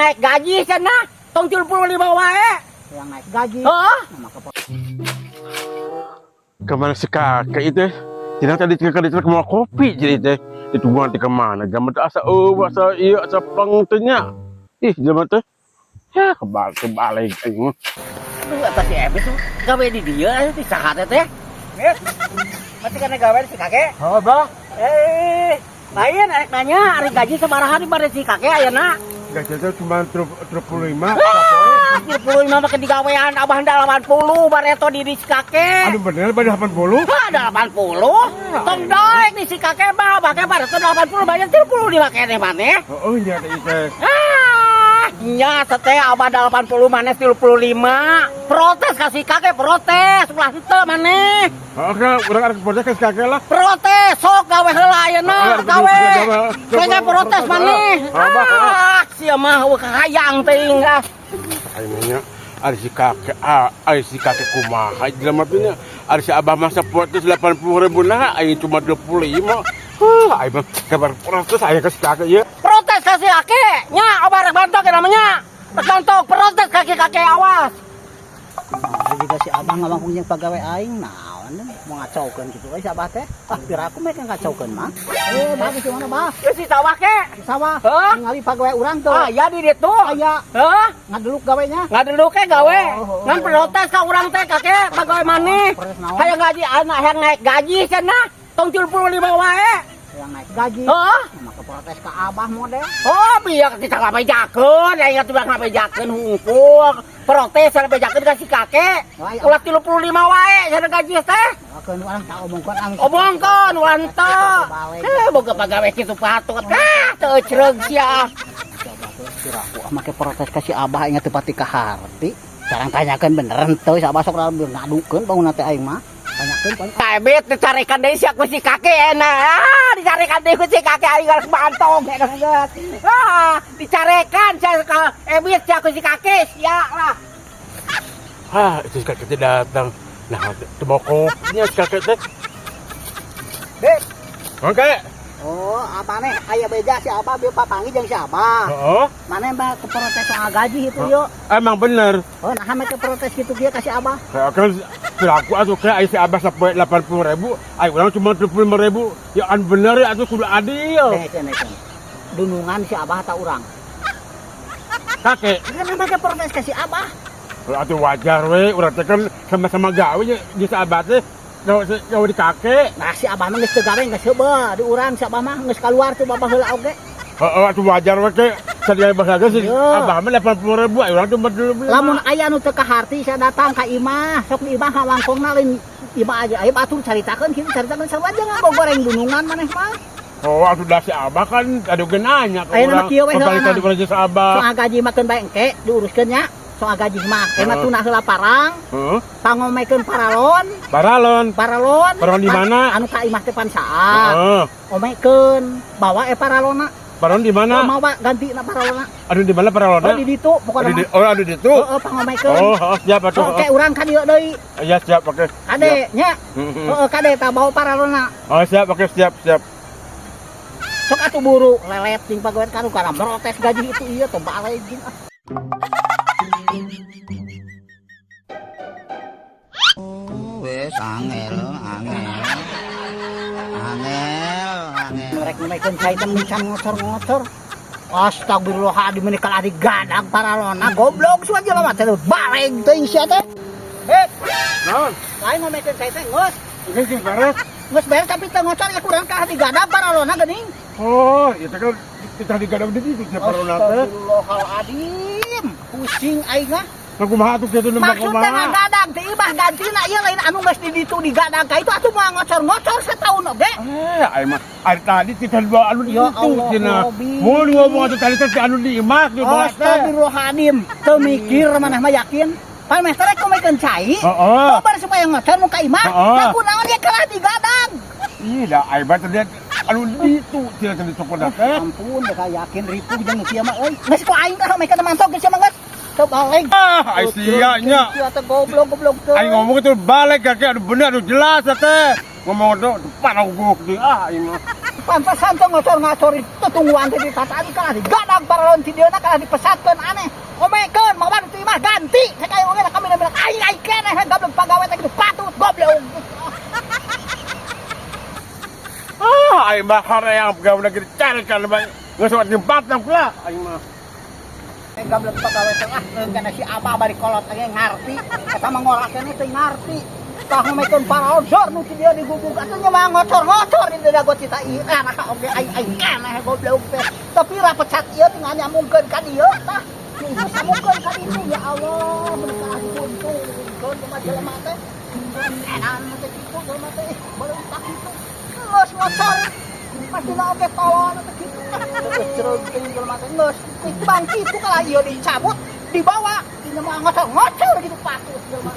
naik gaji sana, tong 75 wae. Yang naik gaji. Heeh. Kemana si kakek itu? Tidak tadi kakek mau kopi jadi teh. Itu buang di kemana? Jaman tu asa asa iya asa pangtenya. Ih, jaman tu. Ya kebalik aing. Lu apa sih Ebet tuh? Gawe di dia di sahat teh. Masih kana gawe si kakek? Oh, bah. Lain nanya ari gaji sabaraha di bare si kakek ayeuna? Gaji itu cuma 35. 35 mah digawean abah handa 80 bareto di si kakek. Aduh bener pada 80. Ada 80. Tong daek di si kakek mah bake bareto 80 banyak 35 kene maneh. Oh iya teh. Nya teh abah 80 maneh 35. Protes kasih kakek protes ulah henteu maneh. Oke, urang arek protes ka kakek lah. Protes sok gawe heula ayeuna gawe. Saya protes maneh. Sia mah hayang teuing ah. Ayeuna ari si kakek ari si kakek kumaha jelema teh ari si abah mah protes 80.000 nah aya cuma 25. Ayo mah kabar protes aya ka si kakek ieu. Protes kasih kakek. Nya abah rek bantok namanya. Rek bantok protes kakek awas. Nah, juga si abah nggak punya pegawai aing, naon mau ngacaukan gitu. Si abah teh, biar aku mereka ngacaukan mah. Bagus gimana bah? Si sawah ke? Si sawah. Hah? Ningali pegawai urang tuh. Ya di ditu. Aya. Hah? Ngadeluk gawenya. Ngadeluk ke gawe. Ngan protes ka urang teh kakek pegawai maneh. Hayang gaji anak hayang naik gaji cenah. Tong 75 wae. Yang naik gaji. Heeh. Maka protes ke abah model. Oh, biar kita ngabejakeun, ya ingat udah ngabejakeun hungkul. Protes ngabejakeun ka si kakek. Ulah 35 wae sana gaji teh. Akeun urang tak omongkeun Omongkeun ulah henteu. Boga pagawe kitu patut. Teu cereug sia. Kiraku make protes ka si abah ingat teu pati ka harti. Jarang tanyakeun beneran teu si abah sok ngadukeun bangun teh aing mah. Tanyakeun poin. Ebet dicarikan deui sia ku si kakek enak. Dicarikan deui ku si kakek aing geus bantong geus. Dicarikan sia ka Ebet sia ku si kakek sia lah. Itu si kakek teh datang. Nah, teu mau kopinya si kakek teh. Dek. Oke. Oh, apa nih? Aya beja si abah bieu papangi jeung si abah. Heeh. Mana mbak keprotes soal gaji itu yuk? Emang bener. Oh, nah make protes gitu dia kasih abah. Kan perilaku atuh kayak si abah sampai 80.000, ayo orang cuma 25.000. Ya kan bener ya atuh kudu adil. Neken. Dunungan si abah tak urang. Kakek, Kan make protes kasih abah. atuh wajar we, urang teh kan sama-sama gawe nya di si abah teh. Gawe di kakek. Nah si abah mah geus teu gawe geus heubeul di urang si abah mah geus kaluar tuh babah heula oge. Heeh, atuh wajar we teh. Sadia bahagia si abah mah 80.000, ayo urang cuma 25. Lamun aya anu teu kaharti saya datang ka imah, sok di imah ngawangkongna lain imah aja. Ayo batur caritakeun kitu caritakeun sawaja ngagoreng dunungan maneh mah. Oh, atuh da si abah kan adu genanya ka Ayeuna urang. kieu we heula. Tadi kerja si abah. Soal gaji makeun bae engke diuruskeun nya. Soal gaji mah emang tuna heula parang. Heeh. Pangomekeun paralon. Paralon. Paralon di mana? Anu ka imah teh pan saat. Heeh. Omekeun bawa paralona. Paralon di mana? Mau gantina paralona. Aduh di mana paralonnya? Oh di ditu pokoknya. Ada di situ. Heeh pangomekeun. Oh, siap atuh. Oke urang ka dieu deui. Ya siap, oke. Kade nya. Heeh kade tah bawa paralona. Oh, siap, oke, siap. Sok atuh buru lelet jeung pagawean kanu kana protes gaji itu ieu teh balai jeung ah. Wes angel. Mereka menaikkan saya mencan ngocor. Astagfirullahaladzim menikah adik gadag paralona goblok saja lah mata balai teuing sia teh. Naon? Lain menaikkan saya teh geus. Ini sing beres. Geus beres tapi teu ngocor ya kurang ka adik gadag paralona geuning. Oh, itu kan kita digadang di situ nya paralona teh. Astagfirullahaladzim. Pusing aing ah. Kumaha atuh kitu nu Maksudnya kumaha? ngagadang teh imah gantina ieu lain anu geus di ditu digadang ka itu atuh moal ngocor sataun oge. Ai mah ari tadi kita dua anu di Ya situ Allah, cenah. Robi. Mun ngomong atuh tadi teh anu di imah di bawah teh. Astagfirullahaladzim. Teu mikir maneh mah yakin. Pan meh teh komekeun cai. Heeh. Coba supaya ngocor muka imah. Heeh. Nah kunaon dia kalah digadang. Ih, da ai mah teh anu di situ cenah teh cokoda teh. Ampun, da yakin ripuh jeung kieu mah euy. Geus ku aing teh mekeun mantok geus mah geus. Coba balik. Ai sia-nya. Kieu teh goblok teh. Ai ngomong itu balik kakek anu bener anu jelas teh. Ngomong itu depan aku di ini mah. Pantesan tuh ngocor-ngocorin tutungguan tadi tadi kan digadang para lawan videona kan dipesatkeun aneh. Omekeun mawan teu mah ganti. Kayak oge kami bilang ai keneh goblok pagawe teh kitu patut goblok. Ai mah yang pegawai negeri carikan banyak. Geus wat jembatan pula ai mah. Goblok pagawe teh kana si Abah bari kolot teh ngarti. Eta mah ngoraskeun teh ngarti. Tah mekeun para odor nu dia digubuk atunya mah ngocor-ngocor di dago cita ieu anak oge ai keneh goblok teh. Tapi rapecat ieu tinggal nyamungkeun ka dieu tah. Nyamungkeun ka ditu ya Allah berkah untung mah jelema teh. Enan teh kitu jelema teh baru tak kitu. Geus ngocor. Pasti na oge tolong teh kitu. Cereuh teh jelema teh geus bangki itu kalau ieu dicabut dibawa ini mah ngocor-ngocor gitu patut jelema.